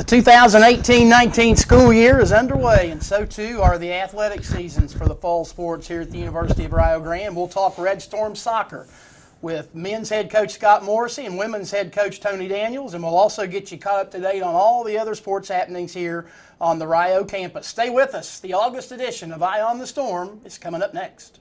The 2018-19 school year is underway, and so too are the athletic seasons for the fall sports here at the University of Rio Grande. We'll talk Red Storm soccer with men's head coach Scott Morrissey and women's head coach Tony Daniels, and we'll also get you caught up to date on all the other sports happenings here on the Rio campus. Stay with us. The August edition of Eye on the Storm is coming up next.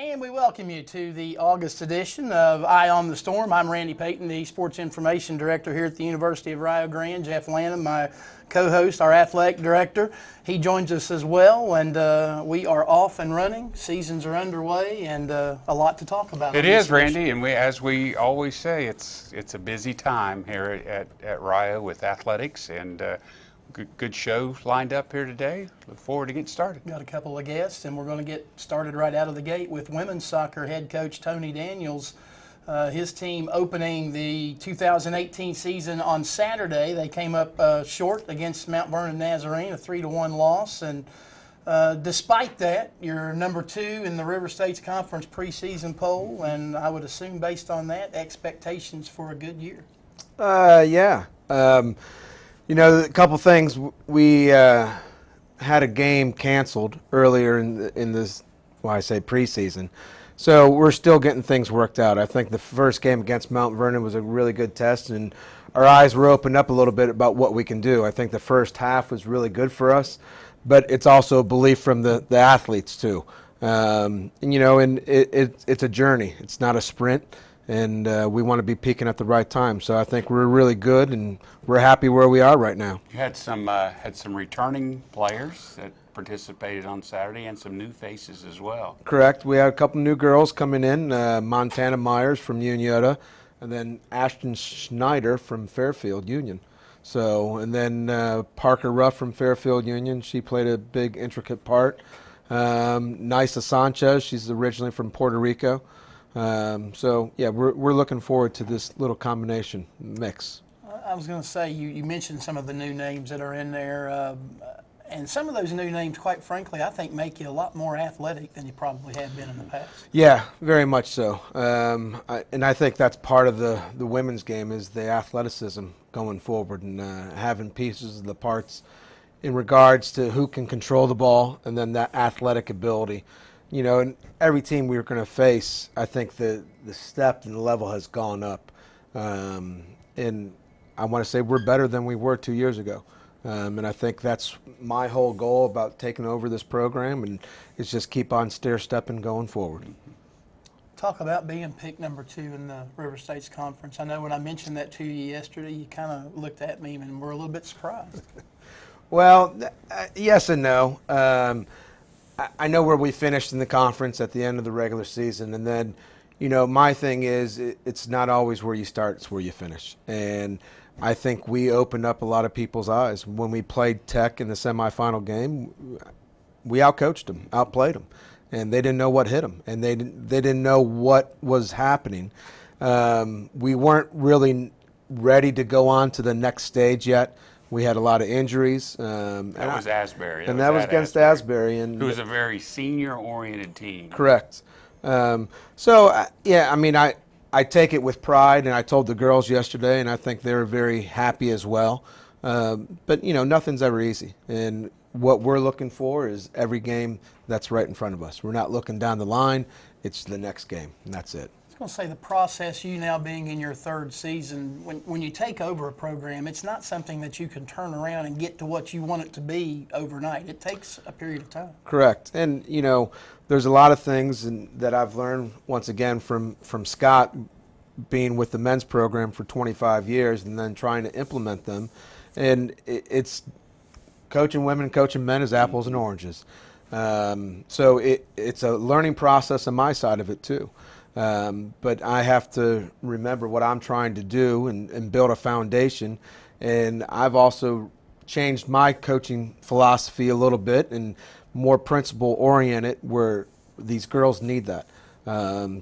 And we welcome you to the August edition of Eye on the Storm. I'm Randy Payton, the Sports Information Director here at the University of Rio Grande. Jeff Lanham, my co-host, our athletic director, he joins us as well, and we are off and running. Seasons are underway, and a lot to talk about. It is, Randy, and as we always say, it's a busy time here at Rio with athletics, and good show lined up here today. Look forward to getting started. Got a couple of guests, and we're going to get started right out of the gate with women's soccer head coach Tony Daniels. His team opening the 2018 season on Saturday. They came up short against Mount Vernon Nazarene, a 3-1 loss. And despite that, you're number 2 in the River States Conference preseason poll, and I would assume based on that, expectations for a good year. Yeah. You know, a couple things. We had a game canceled earlier in this, well, I say preseason. So we're still getting things worked out. I think the first game against Mount Vernon was a really good test, and our eyes were opened up a little bit about what we can do. I think the first half was really good for us, but it's also a belief from the athletes too. And, you know, and it's a journey. It's not a sprint. And we want to be peaking at the right time. So I think we're really good, and we're happy where we are right now. You had some returning players that participated on Saturday, and some new faces as well. Correct. We had a couple new girls coming in, Montana Myers from Uniota, and then Ashton Schneider from Fairfield Union. So, and then Parker Ruff from Fairfield Union. She played a big, intricate part. Nisa Sanchez, she's originally from Puerto Rico. So, yeah, we're looking forward to this little combination mix. I was going to say, you mentioned some of the new names that are in there, and some of those new names, quite frankly, I think make you a lot more athletic than you probably have been in the past. Yeah, very much so. And I think that's part of the women's game is the athleticism going forward, and having pieces of the parts in regards to who can control the ball and then that athletic ability. You know, and every team we were going to face, I think the step and the level has gone up. And I want to say we're better than we were 2 years ago. And I think that's my whole goal about taking over this program, and it's just keep on stair-stepping going forward. Talk about being picked number 2 in the River States Conference. I know when I mentioned that to you yesterday, you kind of looked at me and were a little bit surprised. Well, yes and no. I know where we finished in the conference at the end of the regular season, and then, you know, my thing is it's not always where you start, it's where you finish. And I think we opened up a lot of people's eyes. When we played Tech in the semifinal game, we outcoached them, outplayed them, and they didn't know what hit them, and they didn't know what was happening. We weren't really ready to go on to the next stage yet. We had a lot of injuries. That was Asbury. That was against Asbury. Who was a very senior-oriented team. Correct. Yeah, I mean, I take it with pride, and I told the girls yesterday, and I think they were very happy as well. But, you know, nothing's ever easy. And what we're looking for is every game that's right in front of us. We're not looking down the line. It's the next game, and that's it. I was going to say the process, you now being in your 3rd season, when you take over a program, it's not something that you can turn around and get to what you want it to be overnight. It takes a period of time. Correct. And, you know, there's a lot of things that I've learned, once again, from Scott, being with the men's program for 25 years and then trying to implement them. And it's coaching women and coaching men is apples and oranges. So it's a learning process on my side of it, too. But I have to remember what I'm trying to do and build a foundation. And I've also changed my coaching philosophy a little bit and more principle oriented, where these girls need that.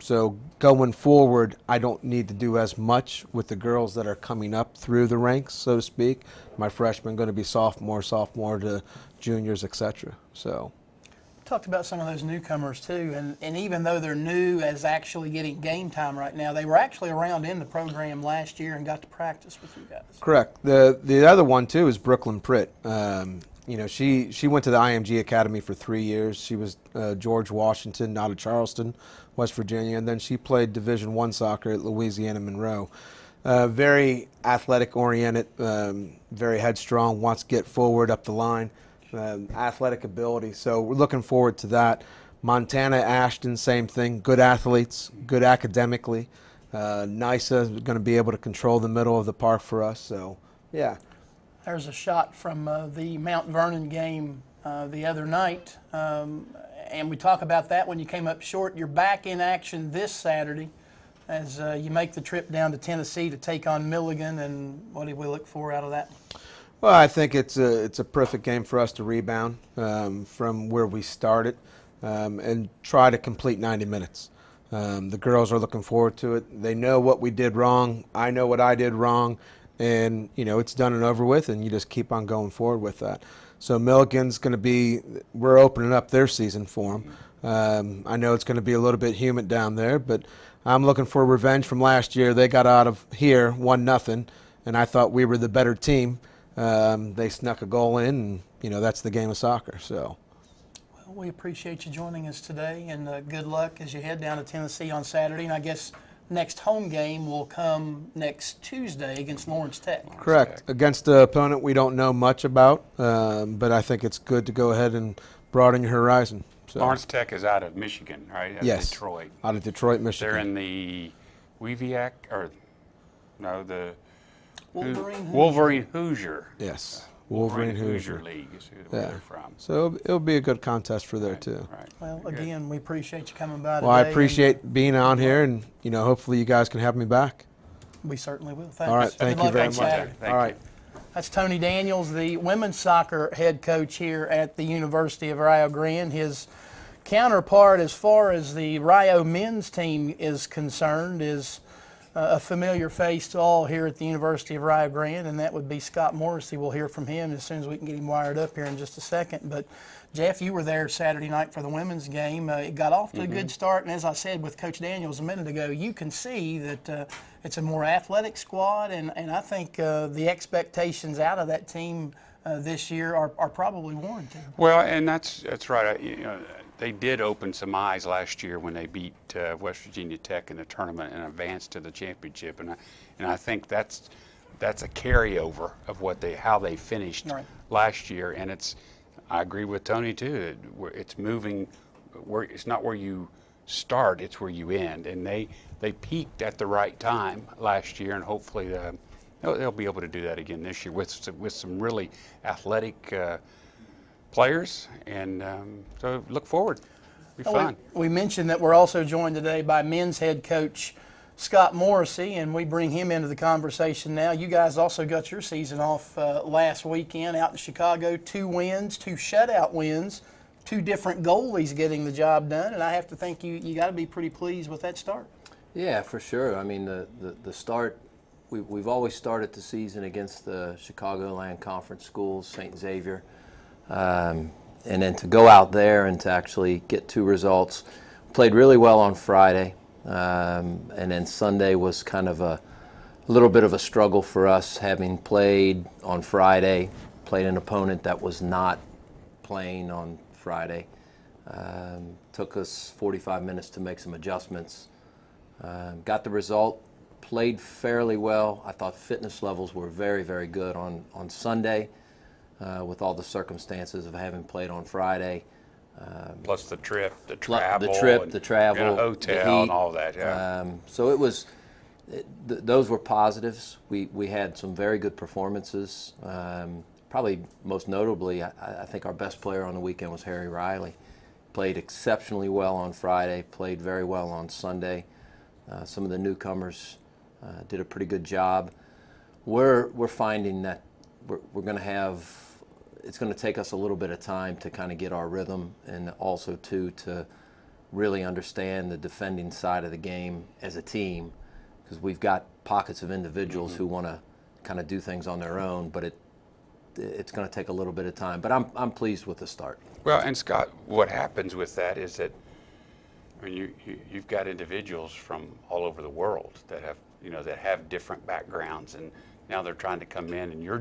So going forward, I don't need to do as much with the girls that are coming up through the ranks, so to speak. My freshmen going to be sophomore to juniors, etc. So. Talked about some of those newcomers too, and even though they're new as actually getting game time right now, they were actually around in the program last year and got to practice with you guys. Correct. The other one too is Brooklyn Pritt. You know, she went to the IMG Academy for 3 years. She was George Washington out of Charleston, West Virginia, and then she played Division I soccer at Louisiana Monroe. Very athletic oriented, very headstrong, wants to get forward up the line. Athletic ability, so we're looking forward to that. Montana Ashton, same thing, good athletes, good academically. NISA is going to be able to control the middle of the park for us, so yeah. There's a shot from the Mount Vernon game the other night, and we talk about that when you came up short. You're back in action this Saturday as you make the trip down to Tennessee to take on Milligan, and what do we look for out of that? Well, I think it's a perfect game for us to rebound from where we started and try to complete 90 minutes. The girls are looking forward to it. They know what we did wrong. I know what I did wrong, and you know it's done and over with, and you just keep on going forward with that. So Milligan's going to be, we're opening up their season for them. I know it's going to be a little bit humid down there, but I'm looking for revenge from last year. They got out of here 1-0, and I thought we were the better team. They snuck a goal in, and you know that's the game of soccer. So, well, we appreciate you joining us today, and good luck as you head down to Tennessee on Saturday. And I guess next home game will come next Tuesday against Lawrence Tech. Correct, against an opponent we don't know much about, but I think it's good to go ahead and broaden your horizon. So. Lawrence Tech is out of Michigan, right? Out yes, of Detroit. Out of Detroit, Michigan. They're in the Weaviac, or no, the Wolverine Hoosier. Yes, Wolverine Hoosier League is where they're from. So it'll be a good contest for there too. Right. Well, again, we appreciate you coming by today. Well, I appreciate being on here, and you know, hopefully you guys can have me back. We certainly will. Thanks. All right, thank you very much. Thank All right. That's Tony Daniels, the women's soccer head coach here at the University of Rio Grande. His counterpart as far as the Rio men's team is concerned is a familiar face to all here at the University of Rio Grande, and that would be Scott Morrissey. We'll hear from him as soon as we can get him wired up here in just a second. But, Jeff, you were there Saturday night for the women's game. It got off to a good start, and as I said with Coach Daniels a minute ago, you can see that it's a more athletic squad, and I think the expectations out of that team this year are probably warranted. Well, and that's right. You know, they did open some eyes last year when they beat West Virginia Tech in the tournament and advanced to the championship, and I think that's a carryover of how they finished last year. And I agree with Tony too. It's moving. It's not where you start; it's where you end. And they peaked at the right time last year, and hopefully they'll be able to do that again this year with some really athletic players, and so look forward. It'll be fun. We mentioned that we're also joined today by men's head coach Scott Morrissey, and we bring him into the conversation now. You guys also got your season off last weekend out in Chicago. 2 wins, 2 shutout wins, 2 different goalies getting the job done, and I have to think you got to be pretty pleased with that start. Yeah, for sure. I mean, the start, we've always started the season against the Chicagoland Conference schools, St. Xavier. And then to go out there and to actually get 2 results. Played really well on Friday, and then Sunday was kind of a little bit of a struggle for us, having played on Friday, played an opponent that was not playing on Friday. Took us 45 minutes to make some adjustments. Got the result, played fairly well. I thought fitness levels were very, very good on Sunday. With all the circumstances of having played on Friday. Plus the trip, the travel. The travel, hotel, the heat, and all that, yeah. So it was, those were positives. We had some very good performances. Probably most notably, I think our best player on the weekend was Harry Riley. Played exceptionally well on Friday, played very well on Sunday. Some of the newcomers did a pretty good job. We're finding that we're going to have, it's going to take us a little bit of time to kind of get our rhythm, and also to really understand the defending side of the game as a team, because we've got pockets of individuals who want to kind of do things on their own, but it's going to take a little bit of time. But I'm pleased with the start. Well, and Scott, what happens with that is that, I mean, you've got individuals from all over the world that have different backgrounds, and now they're trying to come in, and your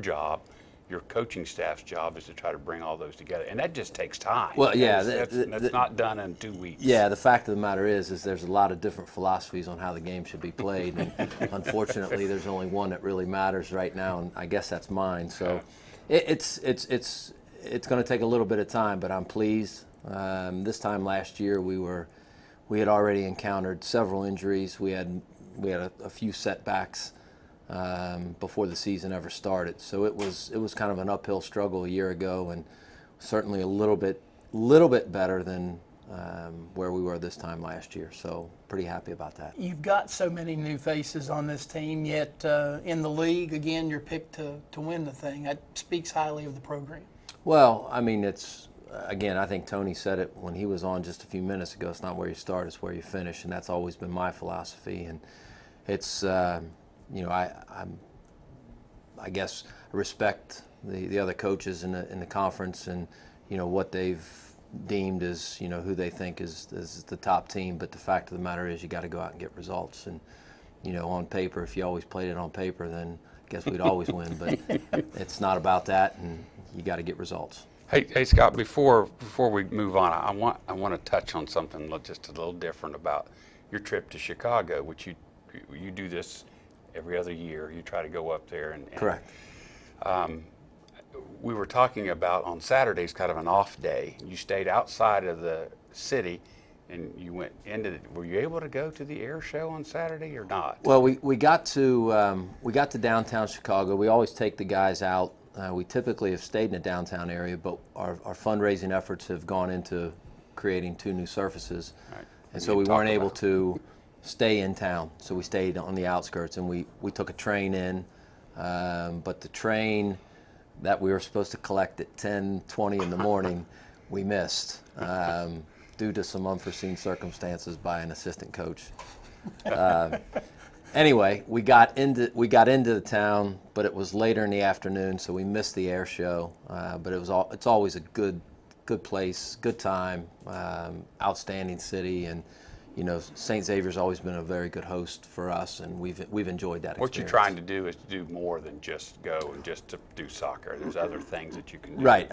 coaching staff's job is to try to bring all those together, and that just takes time. Well, yeah, that's not done in 2 weeks. Yeah, the fact of the matter is there's a lot of different philosophies on how the game should be played, and unfortunately, there's only one that really matters right now, and I guess that's mine. So, it's going to take a little bit of time, but I'm pleased. This time last year, we had already encountered several injuries. We had a few setbacks before the season ever started. So it was kind of an uphill struggle a year ago, and certainly a little bit better than where we were this time last year. So pretty happy about that. You've got so many new faces on this team, yet in the league, again, you're picked to win the thing. That speaks highly of the program. Well, I mean, again, I think Tony said it when he was on just a few minutes ago. It's not where you start, it's where you finish, and that's always been my philosophy. And it's, I guess I respect the other coaches in the conference, and what they've deemed as who they think is the top team. But the fact of the matter is, you got to go out and get results. And on paper, if you always played it on paper, then I guess we'd always win. But it's not about that, and you got to get results. Hey Scott, before we move on, I want to touch on something just a little different about your trip to Chicago, which you do this every other year. You try to go up there and correct. We were talking about on Saturdays, kind of an off day. You stayed outside of the city, and you went into. Were you able to go to the air show on Saturday or not? Well, we got to downtown Chicago. We always take the guys out. We typically have stayed in the downtown area, but our fundraising efforts have gone into creating 2 new surfaces. Right. And so we weren't able to stay in town, so we stayed on the outskirts, and we took a train in, but the train that we were supposed to collect at 10:20 in the morning, we missed due to some unforeseen circumstances by an assistant coach. Anyway, we got into the town, but it was later in the afternoon, so we missed the air show. But it's always a good place, good time, outstanding city, and St. Xavier's always been a very good host for us, and we've enjoyed that. What you're trying to do is to do more than just go and just to do soccer. There's other things that you can do. Right.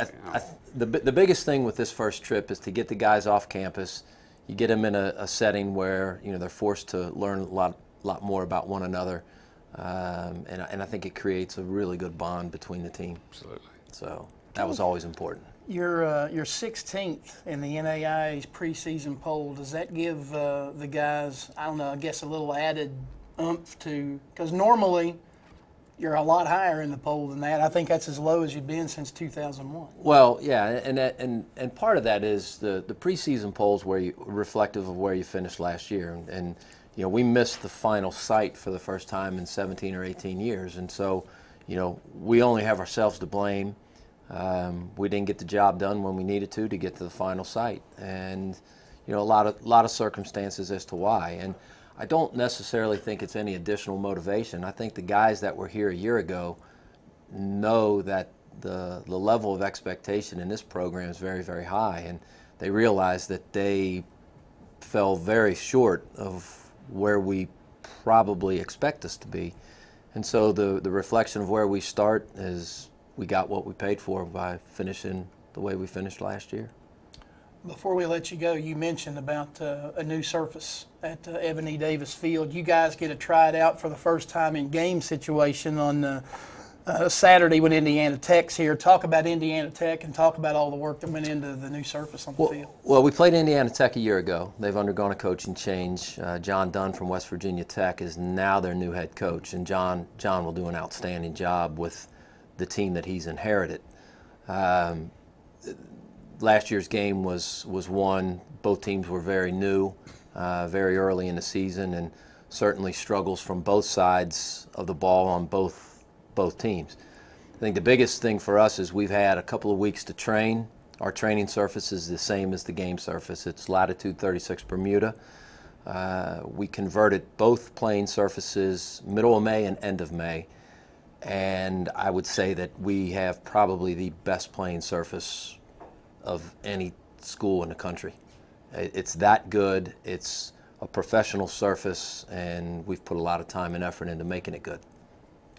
The biggest thing with this first trip is to get the guys off campus. You get them in a setting where they're forced to learn a lot more about one another, and I think it creates a really good bond between the team. Absolutely. So that was always important. You're 16th in the NAIA's preseason poll. Does that give the guys, I don't know, I guess a little added oomph to, because normally you're a lot higher in the poll than that. I think that's as low as you've been since 2001. Well, yeah, and part of that is the preseason polls reflective of where you finished last year, and we missed the final sight for the first time in 17 or 18 years, and so we only have ourselves to blame. We didn't get the job done when we needed to get to the final sight, and a lot of circumstances as to why. And I don't necessarily think it's any additional motivation. I think the guys that were here a year ago know that the level of expectation in this program is very, very high, and they realize that they fell very short of where we probably expect us to be. And so the reflection of where we start is we got what we paid for by finishing the way we finished last year. Before we let you go, you mentioned about a new surface at Evan E. Davis Field. You guys get to try it out for the first time in game situation on Saturday when Indiana Tech's here. Talk about Indiana Tech and talk about all the work that went into the new surface on the field. Well, we played Indiana Tech a year ago. They've undergone a coaching change. John Dunn from West Virginia Tech is now their new head coach, and John will do an outstanding job with the team that he's inherited. Last year's game was won. Both teams were very new, very early in the season, and certainly struggles from both sides of the ball on both teams. I think the biggest thing for us is we've had a couple of weeks to train Our training surface is the same as the game surface. It's latitude 36 Bermuda. We converted both playing surfaces middle of May and end of May. And I would say that we have probably the best playing surface of any school in the country. It's that good. It's a professional surface, and we've put a lot of time and effort into making it good.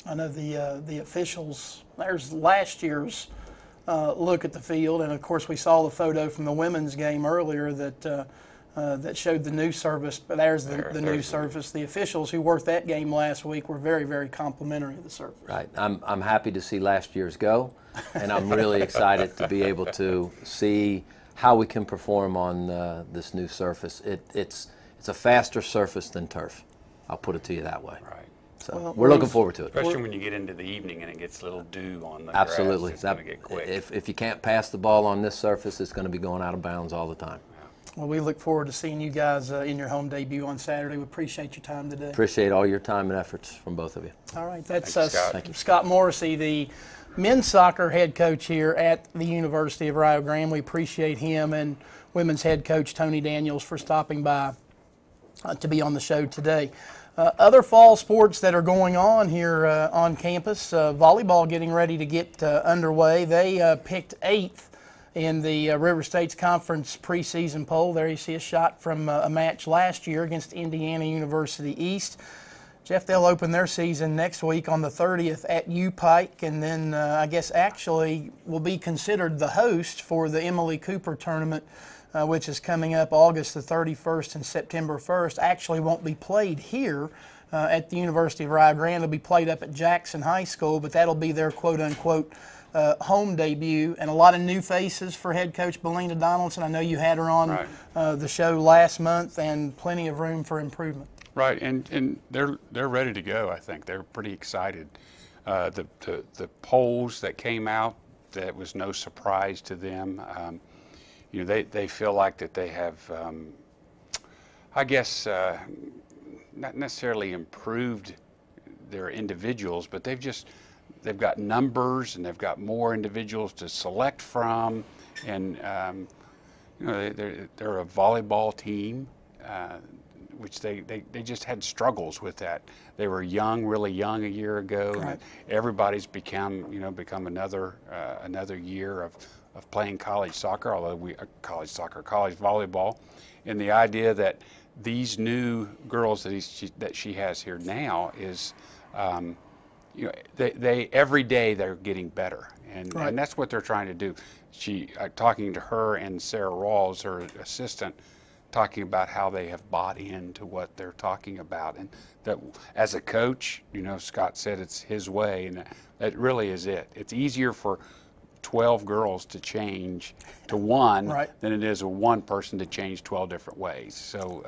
I know the officials, there's last year's look at the field, and of course we saw the photo from the women's game earlier that showed the new surface, but there's the new surface. The officials who worked that game last week were very, very complimentary of the surface. Right. I'm happy to see last year's go, and I'm really excited to be able to see how we can perform on this new surface. It's a faster surface than turf. I'll put it to you that way. Right. So well, we're looking forward to it. Especially when you get into the evening and it gets a little dew on the Absolutely. grass. It's going to get quick. If you can't pass the ball on this surface, it's going to be going out of bounds all the time. Well, we look forward to seeing you guys in your home debut on Saturday. We appreciate your time today. Appreciate all your time and efforts from both of you. All right, that's Thank you, Scott. Scott Morrissey, the men's soccer head coach here at the University of Rio Grande. We appreciate him and women's head coach Tony Daniels for stopping by to be on the show today. Other fall sports that are going on here on campus, volleyball getting ready to get underway. They picked 8th in the River States Conference preseason poll. There you see a shot from a match last year against Indiana University East. Jeff, they'll open their season next week on the 30th at U-Pike, and then I guess actually will be considered the host for the Emily Cooper tournament, which is coming up August the 31st and September 1st. Actually won't be played here at the University of Rio Grande. It'll be played up at Jackson High School, but that'll be their quote-unquote home debut, and a lot of new faces for head coach Belina Donaldson. I know you had her on the show last month, and plenty of room for improvement. Right, and they're ready to go. I think they're pretty excited. The polls that came out, that was no surprise to them. You know, they feel like that they have, I guess, not necessarily improved their individuals, but they've got numbers and they've got more individuals to select from, and you know, they're a volleyball team, which they just had struggles with that. They were young, really young a year ago. Right. And everybody's become another year of playing college soccer, although college volleyball, and the idea that these new girls that she has here now is, you know, they every day they're getting better, and that's what they're trying to do. Talking to her and Sarah Rawls, her assistant, talking about how they have bought into what they're talking about, and that as a coach, you know, Scott said it's his way, and that really is it. It's easier for 12 girls to change to one than it is a one person to change 12 different ways. So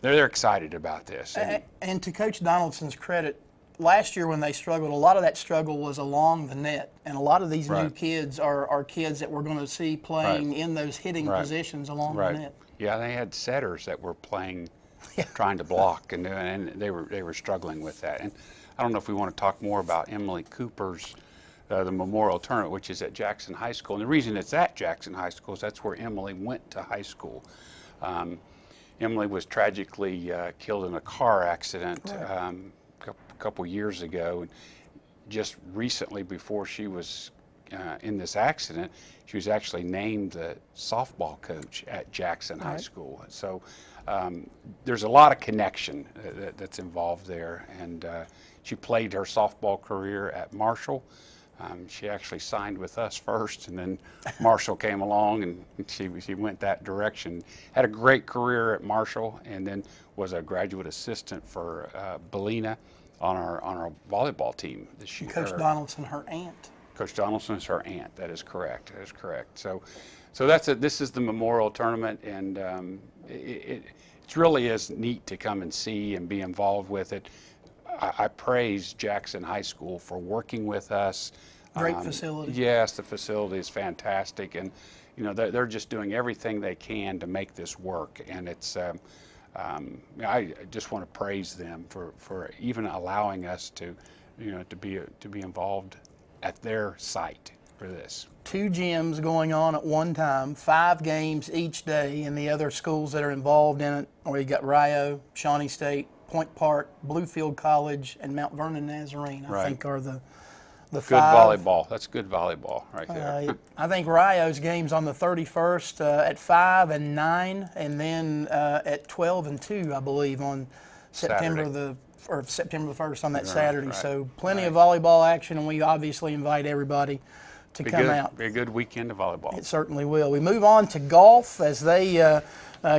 they're excited about this. And to Coach Donaldson's credit, last year when they struggled, a lot of that struggle was along the net, and a lot of these new kids are kids that we're going to see playing in those hitting positions along the net. Yeah, they had setters that were playing, trying to block, and they were struggling with that. And I don't know if we want to talk more about Emily Cooper's the Memorial Tournament, which is at Jackson High School. And the reason it's at Jackson High School is that's where Emily went to high school. Emily was tragically killed in a car accident a couple years ago. And just recently, before she was in this accident, she was actually named the softball coach at Jackson High School. So there's a lot of connection that's involved there. And she played her softball career at Marshall. She actually signed with us first, and then Marshall came along, and she went that direction. Had a great career at Marshall, and then was a graduate assistant for Belina on our volleyball team this year. Coach Donaldson, her aunt. Coach Donaldson is her aunt. That is correct. That is correct. So this is the Memorial Tournament, and it really is neat to come and see and be involved with it. I praise Jackson High School for working with us. Great facility. Yes, the facility is fantastic, and you know they're just doing everything they can to make this work. And it's I just want to praise them for even allowing us to be involved at their site. for this. 2 gyms going on at one time, 5 games each day, and the other schools that are involved in it, or you got Rio, Shawnee State, Point Park, Bluefield College, and Mount Vernon Nazarene, I think are the Good 5. volleyball. That's good volleyball right there. I think Rio's game's on the 31st at 5 and 9, and then at 12 and 2, I believe, on September the 1st on that Saturday. Right. So plenty of volleyball action, and we obviously invite everybody to come out. Be a good weekend of volleyball. It certainly will. We move on to golf as they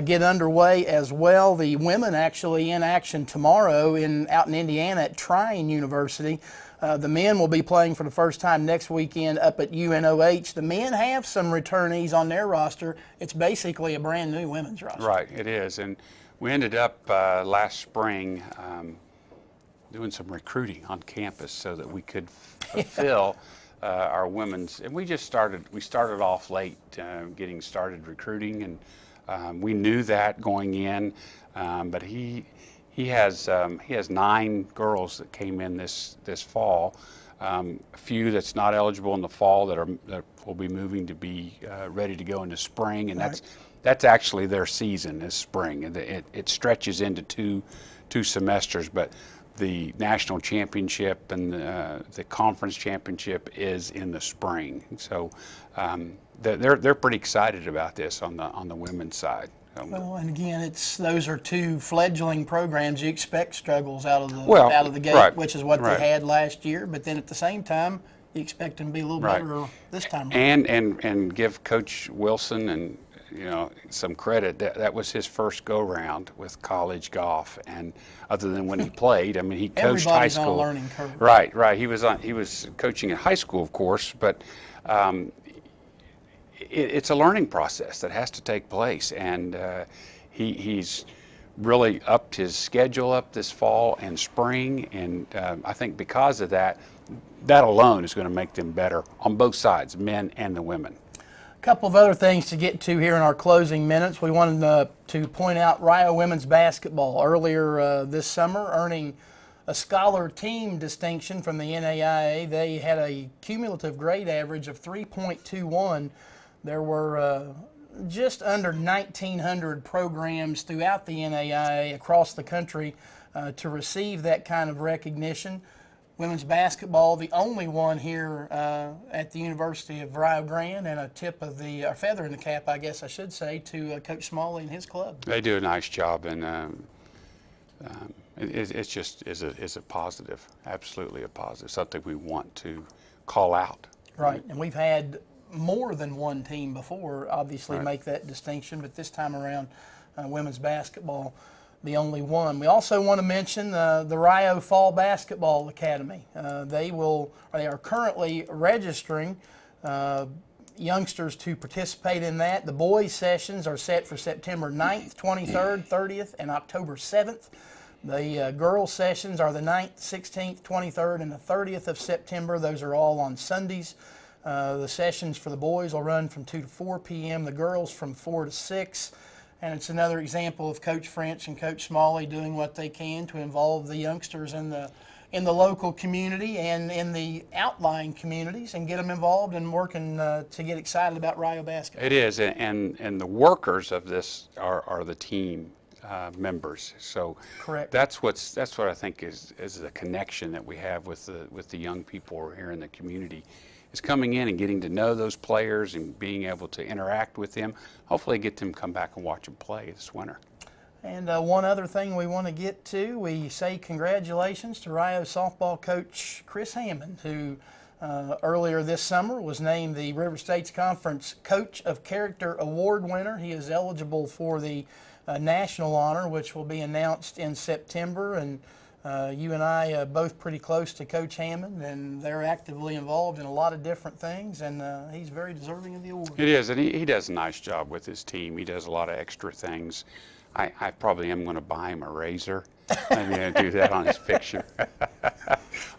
get underway as well. The women actually in action tomorrow out in Indiana at Trine University. The men will be playing for the first time next weekend up at UNOH. The men have some returnees on their roster. It's basically a brand new women's roster. Right, it is. And we ended up fulfill spring doing some recruiting on campus so that we could fulfill our women's. And we started off late getting started recruiting, and we knew that going in, but he has 9 girls that came in this fall. A few that's not eligible in the fall that will be moving to be ready to go into spring, and that's actually their season is spring, and it stretches into two semesters. But the national championship and the conference championship is in the spring, so they're pretty excited about this on the women's side. Well, and again, those are 2 fledgling programs. You expect struggles out of the gate, which is what they had last year. But then at the same time, you expect them to be a little better this time. And give Coach Wilson and some credit. That was his first go round with college golf, and other than when he played, I mean, he coached high school. Everybody's on a learning curve. Right. He was coaching at high school, of course, but. It's a learning process that has to take place, and he's really upped his schedule up this fall and spring, and I think because of that alone is going to make them better on both sides, men and the women. A couple of other things to get to here in our closing minutes. We wanted to point out Rio women's basketball earlier this summer, earning a scholar team distinction from the NAIA. They had a cumulative grade average of 3.21. There were just under 1,900 programs throughout the NAIA across the country to receive that kind of recognition. Women's basketball, the only one here at the University of Rio Grande, and a tip of a feather in the cap, I guess I should say, to Coach Smalley and his club. They do a nice job, and it's just is a positive, absolutely a positive, something we want to call out. Right, and we've had more than one team before obviously make that distinction, but this time around women's basketball, the only one. We also want to mention the Rio Fall Basketball Academy. They are currently registering youngsters to participate in that. The boys' sessions are set for September 9th, 23rd, 30th, and October 7th. The girls' sessions are the 9th, 16th, 23rd, and the 30th of September. Those are all on Sundays. The sessions for the boys will run from 2 to 4 p.m., the girls from 4 to 6. And it's another example of Coach French and Coach Smalley doing what they can to involve the youngsters in the local community and in the outlying communities and get them involved and working to get excited about Rio basketball. It is, and the workers of this are the team members. So correct. That's what I think is the connection that we have with the young people here in the community. Is coming in and getting to know those players and being able to interact with them. Hopefully get them to come back and watch them play this winter. And one other thing we want to get to, we say congratulations to Rio softball coach Chris Hammond, who earlier this summer was named the River States Conference Coach of Character Award winner. He is eligible for the national honor, which will be announced in September. And you and I are both pretty close to Coach Hammond, and they're actively involved in a lot of different things, and he's very deserving of the award. It is, and he does a nice job with his team. He does a lot of extra things. I probably am going to buy him a razor. I'm going to do that on his picture.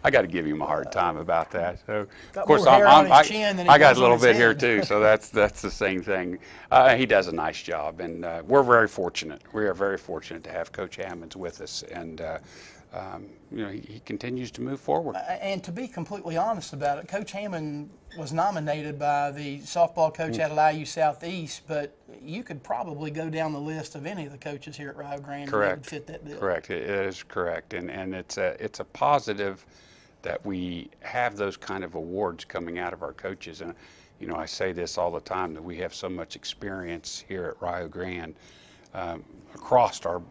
I got to give him a hard time about that. So, of course, I got a little bit here too. So that's the same thing. He does a nice job, and we're very fortunate. We are very fortunate to have Coach Hammonds with us, and he continues to move forward. And to be completely honest about it, Coach Hammond was nominated by the softball coach out of IU Southeast, but you could probably go down the list of any of the coaches here at Rio Grande Correct. that would fit that bill. Correct. It is correct, and it's a positive that we have those kind of awards coming out of our coaches. And I say this all the time, that we have so much experience here at Rio Grande across our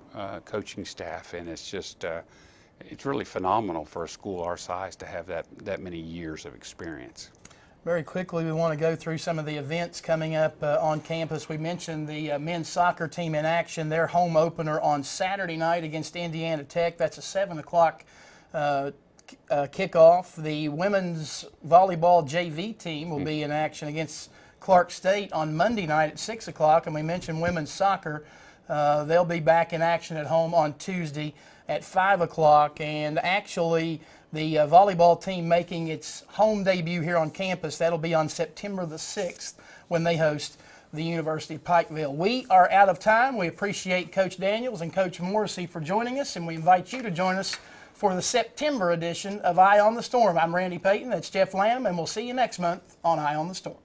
coaching staff, and it's just it's really phenomenal for a school our size to have that many years of experience. Very quickly, we want to go through some of the events coming up on campus. We mentioned the men's soccer team in action. Their home opener on Saturday night against Indiana Tech. That's a 7 o'clock kickoff. The women's volleyball JV team will be in action against Clark State on Monday night at 6 o'clock. And we mentioned women's soccer. They'll be back in action at home on Tuesday at 5 o'clock. And actually, the volleyball team making its home debut here on campus, that'll be on September the 6th when they host the University of Pikeville. We are out of time. We appreciate Coach Daniels and Coach Morrissey for joining us, and we invite you to join us for the September edition of Eye on the Storm. I'm Randy Payton, that's Jeff Lamb, and we'll see you next month on Eye on the Storm.